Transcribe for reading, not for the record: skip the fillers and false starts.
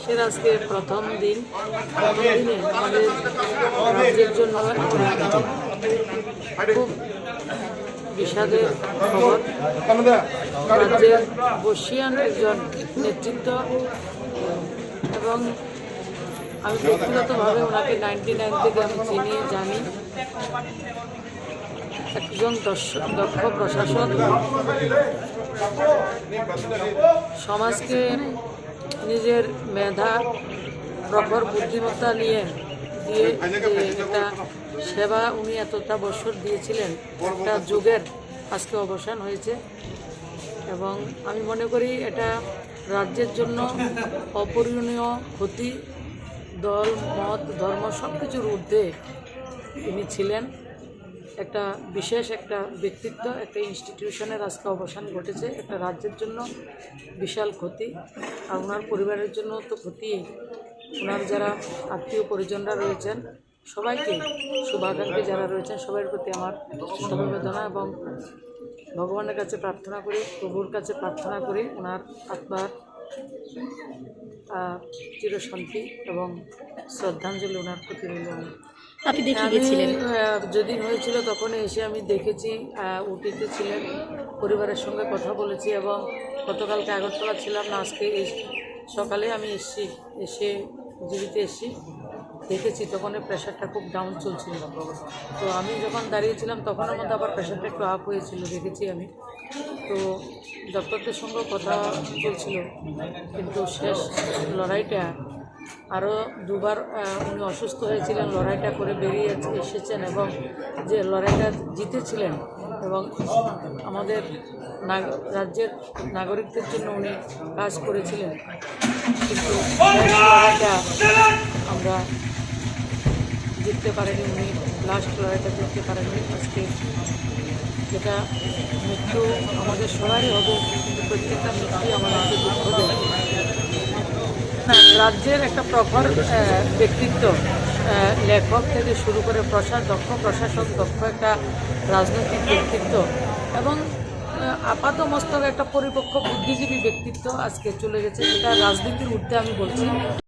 সে আজকে প্রথম দিনে আমাদের রাজ্যের জন্য খুব বিষাদের খবর। রাজ্যের বর্ষীয়ান একজন নেতৃত্ব এবং আমি ব্যক্তিগতভাবে ওনাকে 99 থেকে আমি চিনি জানি। একজন দক্ষ প্রশাসক, সমাজকে নিজের মেধা প্রখর বুদ্ধিমত্তা দিয়ে একটা সেবা উনি এতটা বছর দিয়েছিলেন, একটা যুগের আজকে অবসান হয়েছে এবং আমি মনে করি এটা রাজ্যের জন্য অপূরণীয় ক্ষতি। দল মত ধর্ম সব কিছুর ঊর্ধ্বে তিনি ছিলেন। একটা বিশেষ একটা ব্যক্তিত্ব, একটা ইনস্টিটিউশনের আজকে অবসান ঘটেছে। একটা রাজ্যের জন্য বিশাল ক্ষতি, আর ওনার পরিবারের জন্য তো ক্ষতি। ওনার যারা আত্মীয় পরিজনরা রয়েছেন সবাইকে, শুভাকাঙ্ক্ষী যারা রয়েছেন সবার প্রতি আমার সমবেদনা এবং ভগবানের কাছে প্রার্থনা করি, প্রভুর কাছে প্রার্থনা করি ওনার আত্মার চিরশান্তি এবং শ্রদ্ধাঞ্জলি ওনার প্রতি রইল। আপনি দেখে গেছিলেন? যেদিন হয়েছিল তখন এসে আমি দেখেছি, উটিতে ছিলেন, পরিবারের সঙ্গে কথা বলেছি এবং গতকালকে আগরতলা ছিলাম না, আজকে সকালে আমি এসে জীবিতে এসেছি, দেখেছি। তখন প্রেশারটা খুব ডাউন চলছিল। তো আমি যখন দাঁড়িয়েছিলাম তখনের মধ্যে আবার প্রেশারটা একটু আপ হয়েছিল, দেখেছি আমি। তো ডক্টরদের সঙ্গেও কথা চলছিল, কিন্তু শেষ লড়াইটা আরও দুবার উনি অসুস্থ হয়েছিলেন, লড়াইটা করে বেরিয়ে এসেছেন এবং যে লড়াইটা জিতেছিলেন এবং আমাদের রাজ্যের নাগরিকদের জন্য উনি কাজ করেছিলেন, কিন্তু লড়াইটা আমরা জিততে পারেনি। উনি লাস্ট লড়াইটা জিততে পারেননি। আজকে যেটা মৃত্যু আমাদের সবারই হবে, কিন্তু প্রত্যেকটা মৃত্যু আমাদেরকে দুঃখ দেয়। রাজ্যের একটা প্রখর ব্যক্তিত্ব, লেখক থেকে শুরু করে দক্ষ প্রশাসক, দক্ষ একটা রাজনৈতিক ব্যক্তিত্ব এবং আপাত মস্তক একটা পরিপক্ক বুদ্ধিজীবী ব্যক্তিত্ব আজকে চলে গেছে। এটা রাজনীতির ঊর্ধ্বে আমি বলছি।